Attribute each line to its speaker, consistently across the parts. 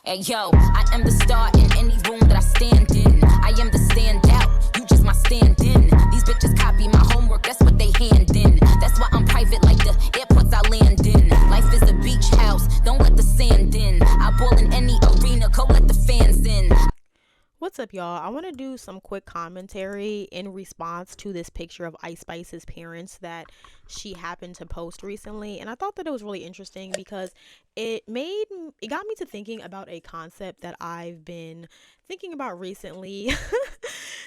Speaker 1: Hey yo, I am the star in any room that I stand in. I am the standout, you just my stand-in. These bitches copy my homework, that's what they hand in. That's why I'm private like the airports I land in. Life is a beach house, don't let the sand in. I ball in any arena, go let the fans in.
Speaker 2: What's up, y'all? I want to do some quick commentary in response to this picture of Ice Spice's parents that she happened to post recently. And I thought that it was really interesting because it got me to thinking about a concept that I've been thinking about recently.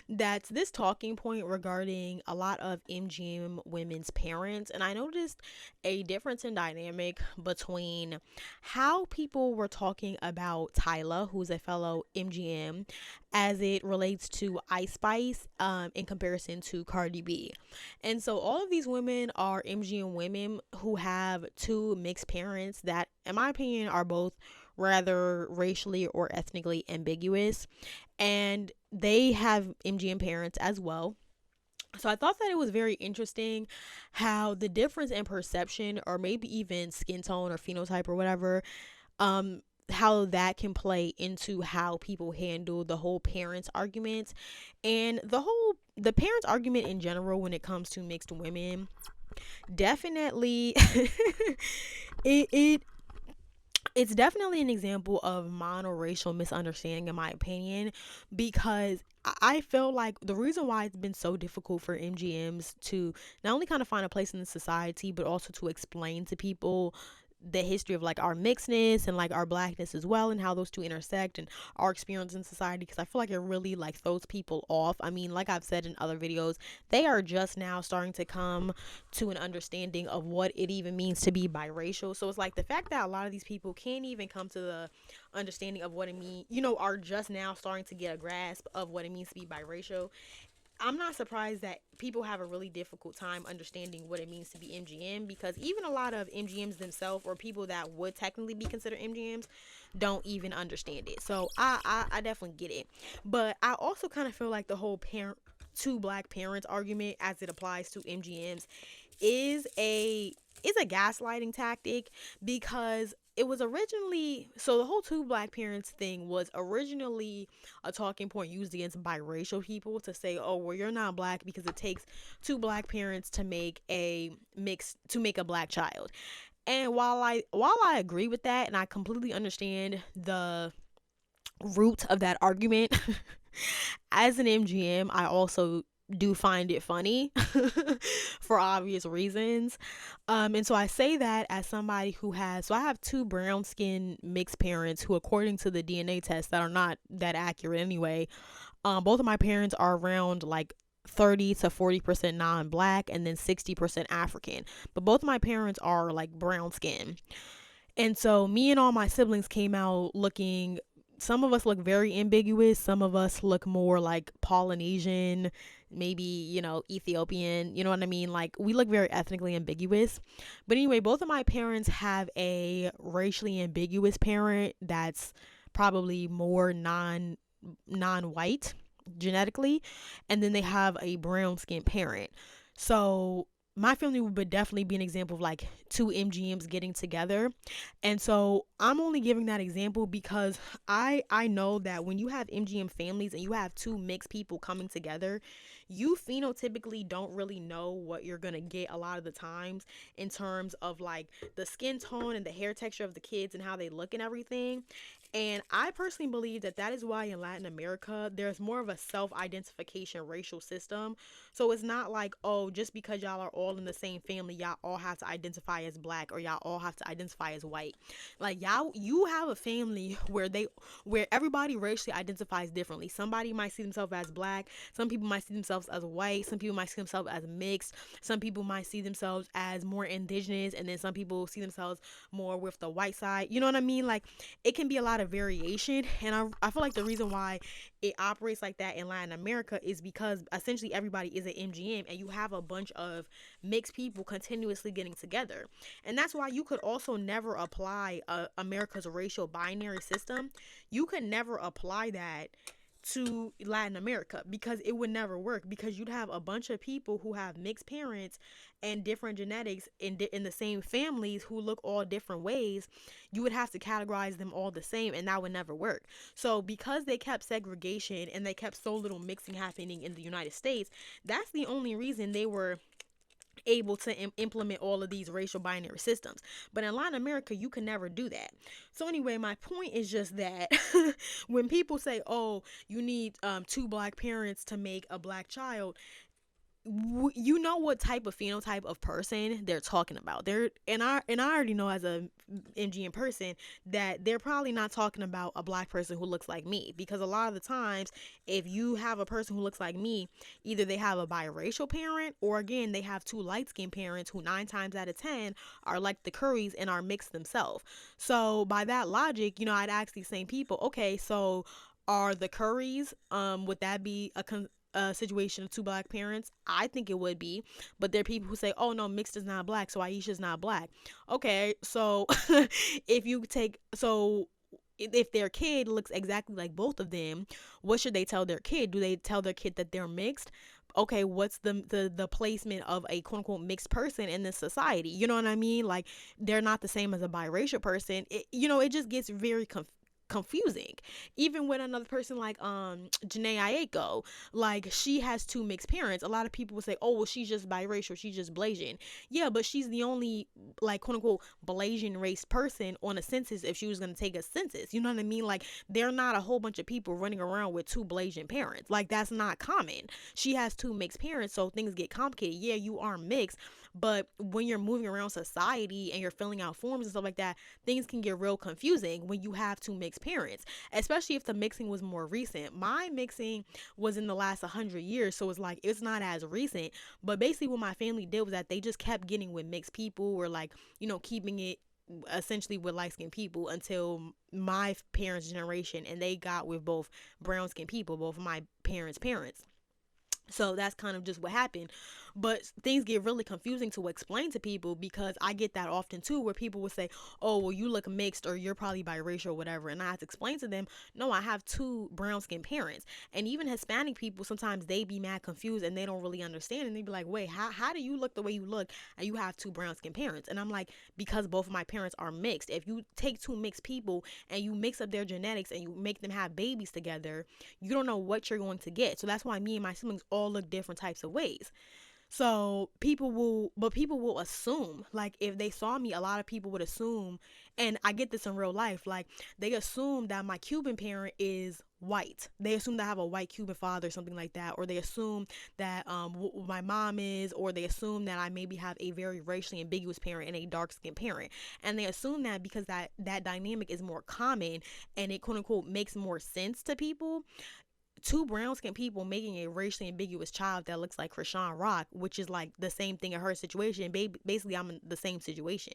Speaker 2: That's this talking point regarding a lot of MGM women's parents. And I noticed a difference in dynamic between how people were talking about Tyla, who's a fellow MGM, as it relates to Ice Spice in comparison to Cardi B. And so all of these women are MGM women who have two mixed parents that, in my opinion, are both rather racially or ethnically ambiguous. And they have MGM parents as well. So I thought that it was very interesting how the difference in perception, or maybe even skin tone or phenotype or whatever, how that can play into how people handle the whole parents argument and the parents argument in general when it comes to mixed women. Definitely it it's definitely an example of monoracial misunderstanding, in my opinion, because I feel like the reason why it's been so difficult for MGMs to not only kind of find a place in the society, but also to explain to people the history of like our mixedness and like our blackness as well, and how those two intersect and our experience in society, because I feel like it really like throws people off. I mean, like I've said in other videos, they are just now starting to come to an understanding of what it even means to be biracial. So it's like the fact that a lot of these people can't even come to the understanding of what it means, are just now starting to get a grasp of what it means to be biracial. I'm not surprised that people have a really difficult time understanding what it means to be MGM, because even a lot of MGMs themselves, or people that would technically be considered MGMs, don't even understand it. So I definitely get it. But I also kind of feel like the whole two black parents argument as it applies to MGMs is a gaslighting tactic, because it was originally, so the whole two black parents thing was originally a talking point used against biracial people to say, oh, well, you're not black because it takes two black parents to make a black child. And while I agree with that, and I completely understand the root of that argument, as an MGM, I also do find it funny for obvious reasons. And so I say that as somebody who has, so I have two brown skin mixed parents who, according to the DNA tests that are not that accurate anyway, both of my parents are around like 30 to 40% non-black and then 60% African. But both of my parents are like brown skin. And so me and all my siblings came out looking, some of us look very ambiguous, some of us look more like Polynesian, maybe, Ethiopian, you know what I mean? Like, we look very ethnically ambiguous. But anyway, both of my parents have a racially ambiguous parent that's probably more non-white genetically, and then they have a brown skin parent. So my family would definitely be an example of like two MGMs getting together. And so I'm only giving that example because I know that when you have MGM families and you have two mixed people coming together, you phenotypically don't really know what you're gonna get a lot of the times in terms of like the skin tone and the hair texture of the kids and how they look and everything. And I personally believe that is why in Latin America, there's more of a self-identification racial system. So it's not like, oh, just because y'all are all in the same family, y'all all have to identify as black, or y'all all have to identify as white. Like, you have a family where everybody racially identifies differently. Somebody might see themselves as black. Some people might see themselves as white. Some people might see themselves as mixed. Some people might see themselves as more indigenous. And then some people see themselves more with the white side. You know what I mean? Like, it can be a lot of variation. And I feel like the reason why it operates like that in Latin America is because essentially everybody is an MGM, and you have a bunch of mixed people continuously getting together. And that's why you could also never apply America's racial binary system. You could never apply that to Latin America, because it would never work, because you'd have a bunch of people who have mixed parents and different genetics in the same families who look all different ways. You would have to categorize them all the same, and that would never work. So because they kept segregation and they kept so little mixing happening in the United States, that's the only reason they were able to implement all of these racial binary systems. But in Latin America, you can never do that. So anyway, my point is just that when people say, oh, you need two black parents to make a black child, you know what type of phenotype of person they're talking about. I already know as a MGM person that they're probably not talking about a black person who looks like me, because a lot of the times if you have a person who looks like me, either they have a biracial parent, or again they have two light-skinned parents who 9 times out of 10 are like the Currys and are mixed themselves. So by that logic, I'd ask these same people, okay, so are the Currys, would that be a situation of two black parents? I think it would be. But there are people who say, oh no, mixed is not black, so Aisha's not black. Okay, so if their kid looks exactly like both of them, what should they tell their kid? Do they tell their kid that they're mixed? Okay, what's the placement of a quote unquote mixed person in this society? You know what I mean? Like, they're not the same as a biracial person. It just gets very confusing. Even with another person like 𝙎𝙤𝙖𝙧𝙚, like, she has two mixed parents. A lot of people would say, oh well, she's just biracial, she's just Blasian. Yeah, but she's the only, like, quote unquote Blasian race person on a census, if she was going to take a census. You know what I mean? Like, there are not a whole bunch of people running around with two Blasian parents. Like, that's not common. She has two mixed parents, so things get complicated. Yeah, you are mixed, but when you're moving around society and you're filling out forms and stuff like that, things can get real confusing when you have two mixed parents, especially if the mixing was more recent. My mixing was in the last 100 years, so it's like, it's not as recent. But basically what my family did was that they just kept getting with mixed people, or like, keeping it essentially with light-skinned people until my parents' generation, and they got with both brown-skinned people, both of my parents' parents. So that's kind of just what happened. But things get really confusing to explain to people, because I get that often too, where people will say, oh well, you look mixed, or you're probably biracial or whatever, and I have to explain to them, no, I have two brown skinned parents. And even Hispanic people, sometimes they be mad confused and they don't really understand, and they be like, wait, how do you look the way you look and you have two brown skinned parents? And I'm like, because both of my parents are mixed. If you take two mixed people and you mix up their genetics and you make them have babies together, you don't know what you're going to get. So that's why me and my siblings all look different types of ways. So people will assume, like, if they saw me, a lot of people would assume, and I get this in real life, like, they assume that my Cuban parent is white. They assume that I have a white Cuban father or something like that, or they assume that my mom is, or they assume that I maybe have a very racially ambiguous parent and a dark-skinned parent. And they assume that because that dynamic is more common and it quote unquote makes more sense to people. Two brown-skinned people making a racially ambiguous child that looks like Chrisean Rock, which is like the same thing in her situation. Basically, I'm in the same situation,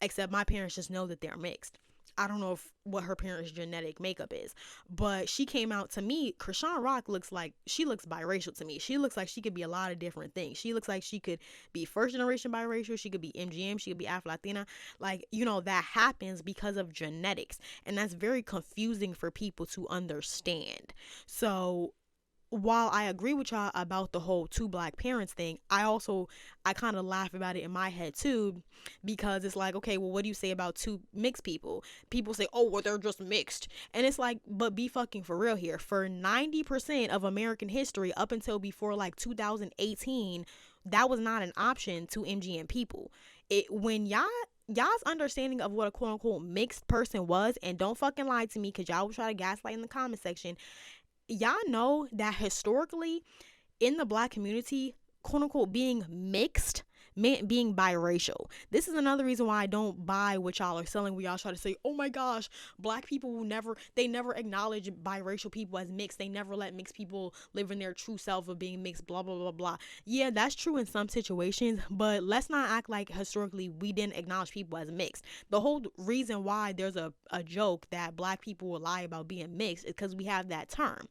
Speaker 2: except my parents just know that they're mixed. I don't know what her parents' genetic makeup is, but she came out to me. Chrisean Rock looks biracial to me. She looks like she could be a lot of different things. She looks like she could be first generation biracial. She could be MGM. She could be Afro-Latina. Like, that happens because of genetics, and that's very confusing for people to understand. So while I agree with y'all about the whole two black parents thing, I kind of laugh about it in my head too, because it's like, okay, well, what do you say about two mixed people? People say, oh, well, they're just mixed. And it's like, but be fucking for real here. For 90% of American history, up until before like 2018, that was not an option to MGM people. When y'all's understanding of what a quote unquote mixed person was, and don't fucking lie to me, because y'all will try to gaslight in the comment section. Y'all know that historically in the black community, quote unquote, being mixed meant being biracial. This is another reason why I don't buy what y'all are selling, where y'all try to say, oh my gosh, black people will never acknowledge biracial people as mixed. They never let mixed people live in their true self of being mixed, blah, blah, blah, blah. Yeah, that's true in some situations, but let's not act like historically we didn't acknowledge people as mixed. The whole reason why there's a joke that black people will lie about being mixed is because we have that term.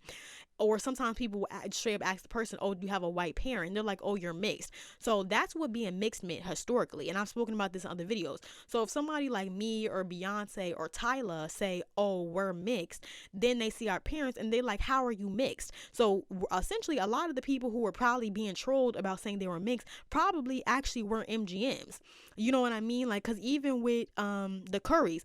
Speaker 2: Or sometimes people will straight up ask the person, oh, do you have a white parent? And they're like, oh, you're mixed. So that's what being mixed meant historically. And I've spoken about this in other videos. So if somebody like me or Beyonce or Tyla say, oh, we're mixed, then they see our parents and they're like, how are you mixed? So essentially, a lot of the people who were probably being trolled about saying they were mixed probably actually weren't MGMs. You know what I mean? Like, because even with the Currys,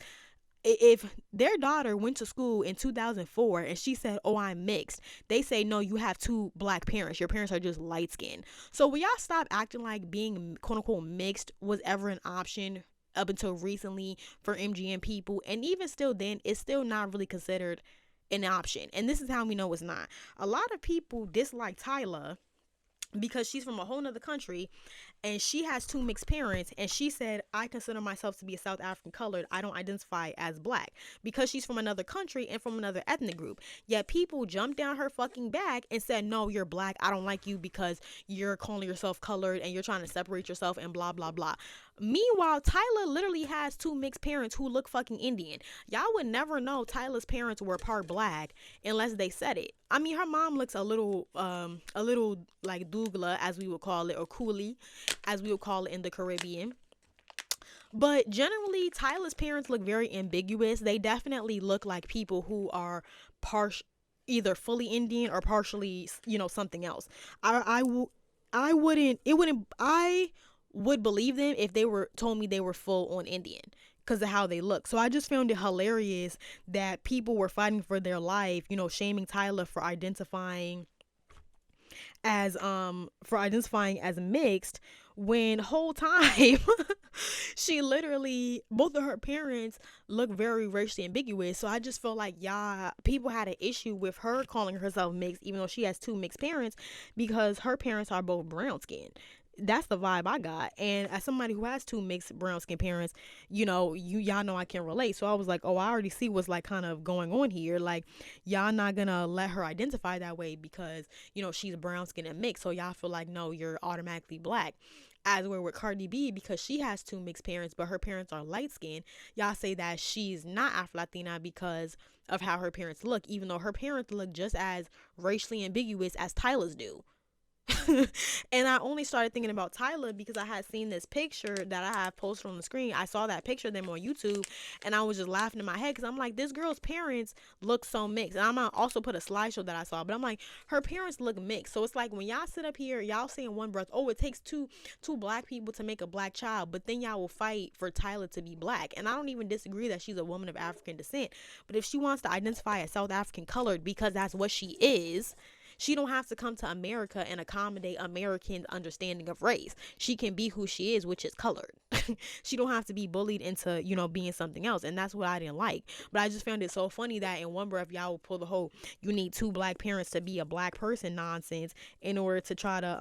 Speaker 2: if their daughter went to school in 2004 and she said, oh, I'm mixed, they say, no, you have two black parents. Your parents are just light skinned. So will y'all stop acting like being quote unquote mixed was ever an option up until recently for MGM people? And even still then, it's still not really considered an option. And this is how we know it's not. A lot of people dislike Tyla because she's from a whole nother country and she has two mixed parents, and she said, I consider myself to be a South African colored. I don't identify as black, because she's from another country and from another ethnic group. Yet people jumped down her fucking back and said, no, you're black. I don't like you because you're calling yourself colored and you're trying to separate yourself and blah, blah, blah. Meanwhile, Tyla literally has two mixed parents who look fucking Indian. Y'all would never know Tyla's parents were part black unless they said it. I mean, her mom looks a little like 𝙇𝙤𝙠𝙚, as we would call it, or 𝘾𝙤𝙢𝙢𝙢𝙧, as we would call it in the Caribbean. But generally, Tyla's parents look very ambiguous. They definitely look like people who are either fully Indian or partially, something else. I would believe them if they told me they were full on Indian because of how they look. So I just found it hilarious that people were fighting for their life, shaming Tyla for identifying as mixed, when whole time she literally, both of her parents look very racially ambiguous. So I just felt like people had an issue with her calling herself mixed, even though she has two mixed parents, because her parents are both brown skinned. That's the vibe I got. And as somebody who has two mixed brown skin parents, y'all know I can relate. So I was like, oh, I already see what's like kind of going on here. Like, y'all not gonna let her identify that way because, she's brown skin and mixed. So y'all feel like, no, you're automatically black. As we're with Cardi B, because she has two mixed parents, but her parents are light skinned, y'all say that she's not Afro-Latina because of how her parents look, even though her parents look just as racially ambiguous as Tyla's do. And I only started thinking about Tyla because I had seen this picture that I have posted on the screen. I saw that picture of them on YouTube and I was just laughing in my head because I'm like, this girl's parents look so mixed. And I'm gonna also put a slideshow that I saw, but I'm like, her parents look mixed. So it's like when y'all sit up here, y'all say in one breath, oh, it takes two black people to make a black child, but then y'all will fight for Tyla to be black. And I don't even disagree that she's a woman of African descent, but if she wants to identify as South African colored because that's what she is, she don't have to come to America and accommodate American understanding of race. She can be who she is, which is colored. She don't have to be bullied into, being something else. And that's what I didn't like. But I just found it so funny that in one breath, y'all will pull the whole, you need two black parents to be a black person nonsense in order to try to,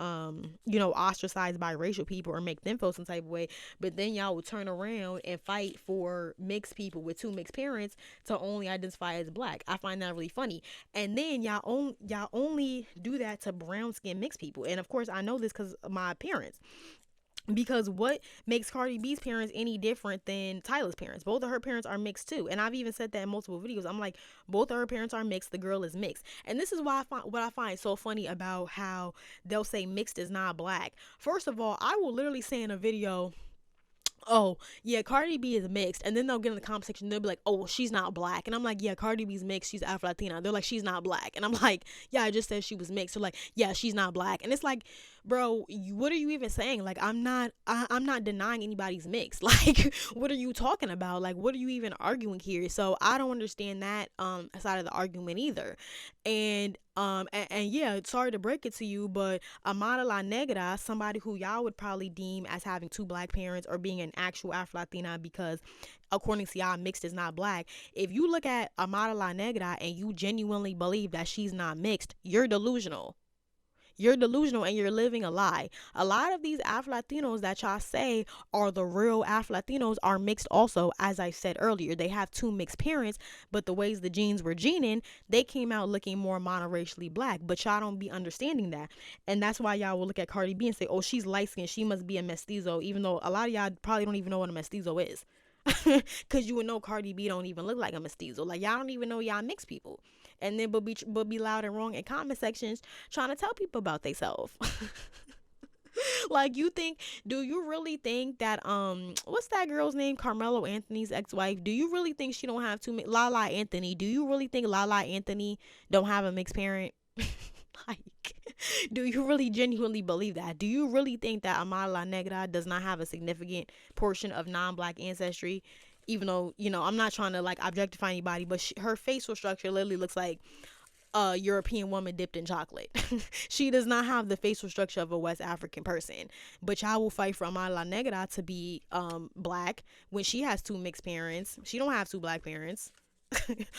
Speaker 2: ostracize biracial people or make them feel some type of way. But then y'all will turn around and fight for mixed people with two mixed parents to only identify as black. I find that really funny. And then y'all only do that to brown skin mixed people. And of course, I know this because of my parents. Because what makes Cardi B's parents any different than Tyla's parents? Both of her parents are mixed too. And I've even said that in multiple videos. I'm like, both of her parents are mixed. The girl is mixed. And this is what I find so funny about how they'll say mixed is not black. First of all, I will literally say in a video, oh, yeah, Cardi B is mixed. And then they'll get in the comment section, they'll be like, oh, well, she's not black. And I'm like, yeah, Cardi B's mixed. She's Afro-Latina. They're like, she's not black. And I'm like, yeah, I just said she was mixed. They're like, yeah, she's not black. And it's like, bro, what are you even saying? Like, I'm not denying anybody's mixed. Like, what are you talking about? Like, what are you even arguing here? So I don't understand that side of the argument either. And yeah, sorry to break it to you, but 𝙀𝙀𝙀𝙀, somebody who y'all would probably deem as having two black parents or being an actual Afro-Latina, because according to y'all, mixed is not black. If you look at 𝙀𝙀𝙀𝙀 and you genuinely believe that she's not mixed, you're delusional. You're delusional and you're living a lie. A lot of these Afro-Latinos that y'all say are the real Afro-Latinos are mixed also. As I said earlier, they have two mixed parents, but the ways the genes were gening, they came out looking more monoracially black. But y'all don't be understanding that. And that's why y'all will look at Cardi B and say, oh, she's light-skinned, she must be a mestizo, even though a lot of y'all probably don't even know what a mestizo is. Because you would know Cardi B don't even look like a mestizo. Like, y'all don't even know y'all mixed people. And then but be loud and wrong in comment sections trying to tell people about themselves. Like, do you really think that what's that girl's name, Carmelo Anthony's ex-wife, do you really think she don't have Lala Anthony, do you really think Lala Anthony don't have a mixed parent? Like, do you really genuinely believe that? Do you really think that Amala Negra does not have a significant portion of non-black ancestry? Even though, I'm not trying to like objectify anybody, but her facial structure literally looks like a European woman dipped in chocolate. She does not have the facial structure of a West African person. But y'all will fight for Amala Negra to be black when she has two mixed parents. She don't have two black parents.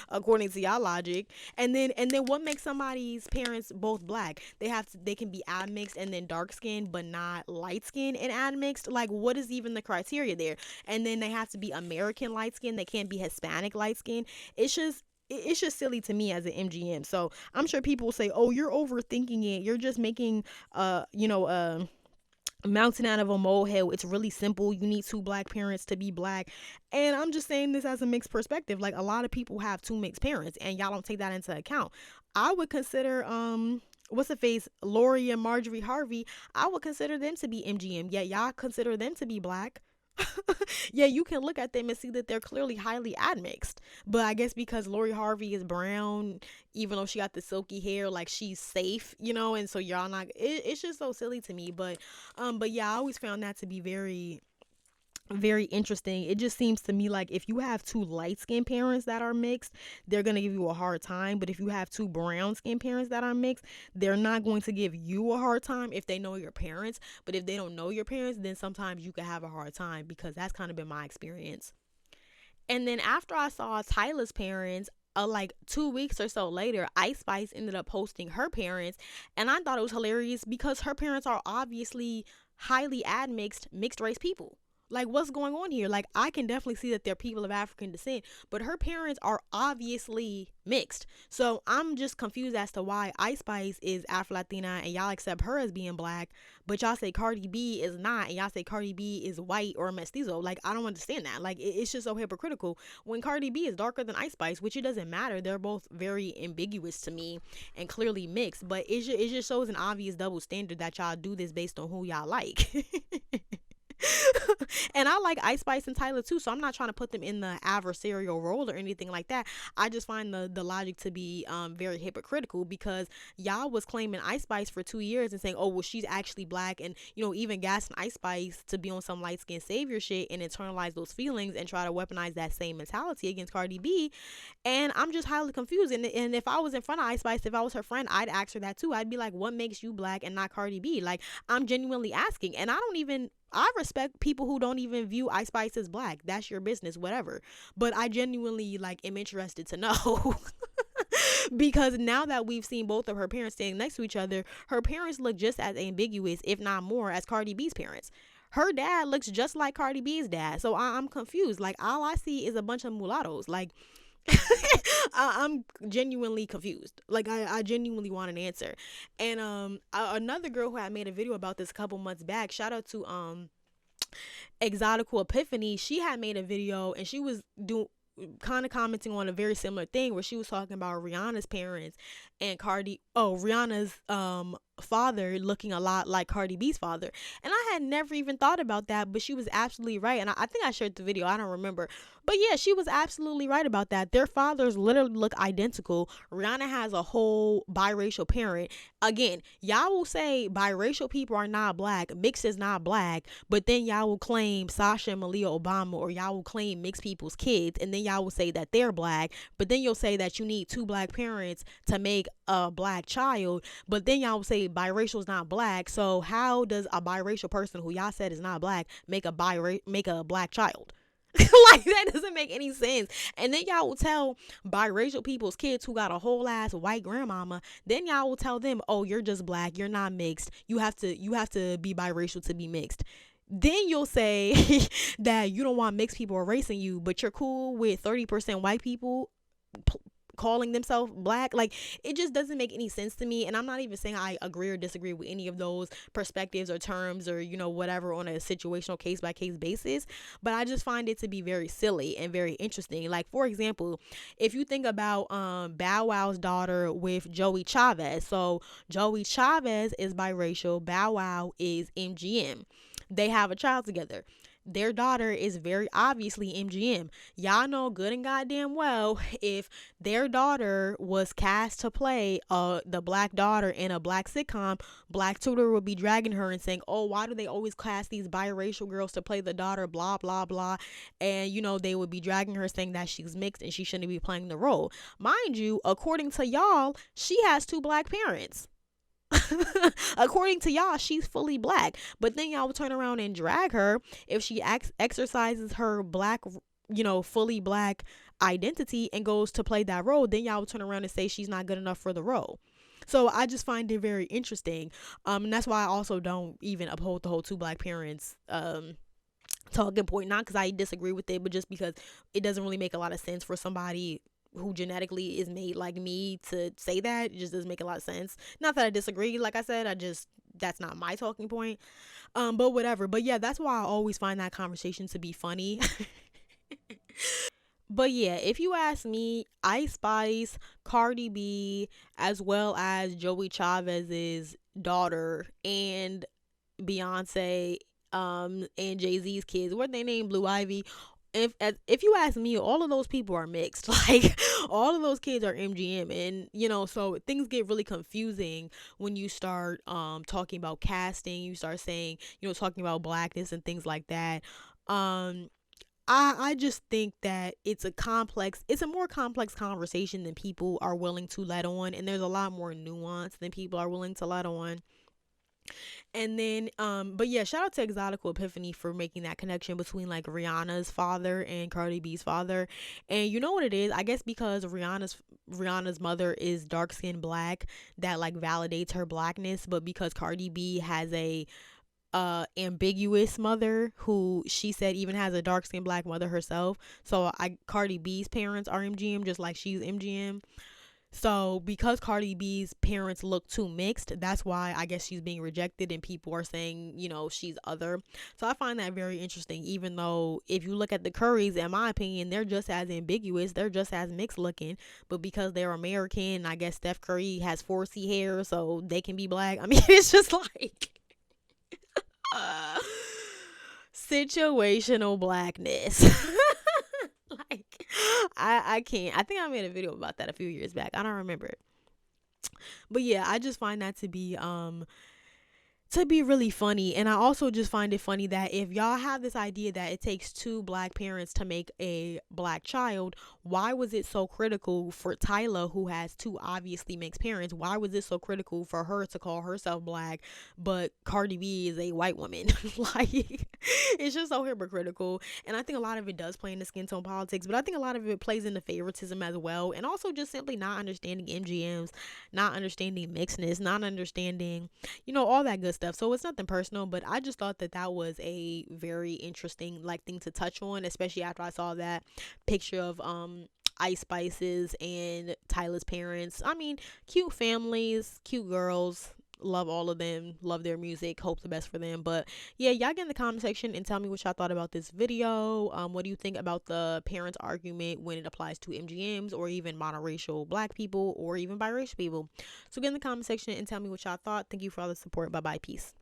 Speaker 2: According to y'all logic. And then what makes somebody's parents both black? They can be admixed and then dark skinned but not light skinned and admixed. Like, what is even the criteria there? And then they have to be American light skin. They can't be Hispanic light skin. It's just silly to me as an MGM. So I'm sure people will say, oh, you're overthinking it, you're just making mountain out of a molehill. It's really simple. You need two black parents to be black. And I'm just saying this as a mixed perspective. Like, a lot of people have two mixed parents and y'all don't take that into account. I would consider what's the face, Lori and Marjorie Harvey, I would consider them to be MGM, yet y'all consider them to be black. Yeah, you can look at them and see that they're clearly highly admixed. But I guess because Lori Harvey is brown, even though she got the silky hair, like, she's safe, and so y'all not. It's just so silly to me. But yeah, I always found that to be very, very interesting. It just seems to me like if you have two light-skinned parents that are mixed, they're going to give you a hard time. But if you have two brown-skinned parents that are mixed, they're not going to give you a hard time if they know your parents. But if they don't know your parents, then sometimes you can have a hard time, because that's kind of been my experience. And then after I saw Tyla's parents, like 2 weeks or so later, Ice Spice ended up posting her parents, and I thought it was hilarious because her parents are obviously highly admixed, mixed race people. Like, what's going on here? Like, I can definitely see that they're people of African descent, but her parents are obviously mixed. So I'm just confused as to why Ice Spice is Afro-Latina and y'all accept her as being black, but y'all say Cardi B is not, and y'all say Cardi B is white or mestizo. Like, I don't understand that. Like, it's just so hypocritical when Cardi B is darker than Ice Spice, which it doesn't matter. They're both very ambiguous to me and clearly mixed, but it just shows an obvious double standard that y'all do this based on who y'all like. And I like Ice Spice and Tyla too, so I'm not trying to put them in the adversarial role or anything like that. I just find the logic to be very hypocritical, because y'all was claiming Ice Spice for 2 years and saying, oh, well, she's actually black, and even gassing Ice Spice to be on some light skinned savior shit and internalize those feelings and try to weaponize that same mentality against Cardi B. And I'm just highly confused. And if I was in front of Ice Spice, if I was her friend, I'd ask her that too. I'd be like, what makes you black and not Cardi B? Like, I'm genuinely asking. And I respect people who don't even view Ice Spice as black. That's your business, whatever. But I genuinely am interested to know. Because now that we've seen both of her parents standing next to each other, her parents look just as ambiguous, if not more, as Cardi B's parents. Her dad looks just like Cardi B's dad. So I'm confused. Like, all I see is a bunch of mulattoes. Like, I'm genuinely confused. Like, I genuinely want an answer. And another girl who had made a video about this a couple months back, shout out to Exotical Epiphany, she had made a video and she was kind of commenting on a very similar thing, where she was talking about Rihanna's parents and Rihanna's father looking a lot like Cardi B's father. And I had never even thought about that, but she was absolutely right. And I think I shared the video, I don't remember, but yeah, she was absolutely right about that. Their fathers literally look identical. Rihanna has a whole biracial parent. Again, y'all will say biracial people are not black, mixed is not black, but then y'all will claim Sasha and Malia Obama, or y'all will claim mixed people's kids, and then y'all will say that they're black, but then you'll say that you need two black parents to make a black child, but then y'all will say biracial is not black. So how does a biracial person who y'all said is not black make a black child? Like, that doesn't make any sense. And then y'all will tell biracial people's kids who got a whole ass white grandmama, then y'all will tell them, oh, you're just black, you're not mixed, you have to be biracial to be mixed. Then you'll say that you don't want mixed people erasing you, but you're cool with 30% white people calling themselves black. Like, it just doesn't make any sense to me. And I'm not even saying I agree or disagree with any of those perspectives or terms or, you know, whatever on a situational case by case basis, but I just find it to be very silly and very interesting. Like, for example, if you think about Bow Wow's daughter with Joey Chavez. So Joey Chavez is biracial, Bow Wow is MGM. They have a child together. Their daughter is very obviously MGM. Y'all know good and goddamn well, if their daughter was cast to play the black daughter in a black sitcom, Black Tutor would be dragging her and saying, oh, why do they always cast these biracial girls to play the daughter, blah blah blah. And you know, they would be dragging her saying that she's mixed and she shouldn't be playing the role. Mind you, according to y'all, she has two black parents. According to y'all, she's fully black, but then y'all would turn around and drag her if she exercises her black, you know, fully black identity and goes to play that role. Then y'all would turn around and say she's not good enough for the role. So I just find it very interesting, and that's why I also don't even uphold the whole two black parents talking point. Not because I disagree with it, but just because it doesn't really make a lot of sense for somebody who genetically is made like me to say that. It just doesn't make a lot of sense. Not that I disagree, like I said, that's not my talking point. But whatever. But yeah, that's why I always find that conversation to be funny. But yeah, if you ask me, Ice Spice, Cardi B, as well as Joey Chavez's daughter and Beyonce, and Jay-Z's kids, what they name, Blue Ivy, if you ask me, all of those people are mixed. Like, all of those kids are MGM, and you know, so things get really confusing when you start talking about casting. You start saying, you know, talking about blackness and things like that. I just think that it's a more complex conversation than people are willing to let on, and there's a lot more nuance than people are willing to let on. And then, but yeah, shout out to Exotical Epiphany for making that connection between like Rihanna's father and Cardi B's father. And you know what it is? I guess because Rihanna's mother is dark skinned black, that like validates her blackness. But because Cardi B has a ambiguous mother who she said even has a dark skinned black mother herself. So Cardi B's parents are MGM just like she's MGM. So because Cardi B's parents look too mixed, that's why I guess she's being rejected and people are saying, you know, she's other. So I find that very interesting, even though if you look at the Currys, in my opinion, they're just as ambiguous. They're just as mixed looking. But because they're American, I guess Steph Curry has 4C hair, so they can be black. I mean, it's just like situational blackness. Like, I can't. I think I made a video about that a few years back. I don't remember it. But yeah, I just find that to be really funny. And I also just find it funny that if y'all have this idea that it takes two black parents to make a black child, why was it so critical for Tyla, who has two obviously mixed parents, why was it so critical for her to call herself black, but Cardi B is a white woman? Like, it's just so hypocritical. And I think a lot of it does play into skin tone politics, but I think a lot of it plays into favoritism as well, and also just simply not understanding MGMs, not understanding mixedness, not understanding, you know, all that good stuff. So it's nothing personal, but I just thought that was a very interesting like thing to touch on, especially after I saw that picture of Ice Spice's and Tyla's parents. I mean, cute families, cute girls. Love all of them, love their music, hope the best for them. But yeah, y'all get in the comment section and tell me what y'all thought about this video. What do you think about the parents argument when it applies to MGMs or even monoracial black people or even biracial people? So get in the comment section and tell me what y'all thought. Thank you for all the support. Bye bye, peace.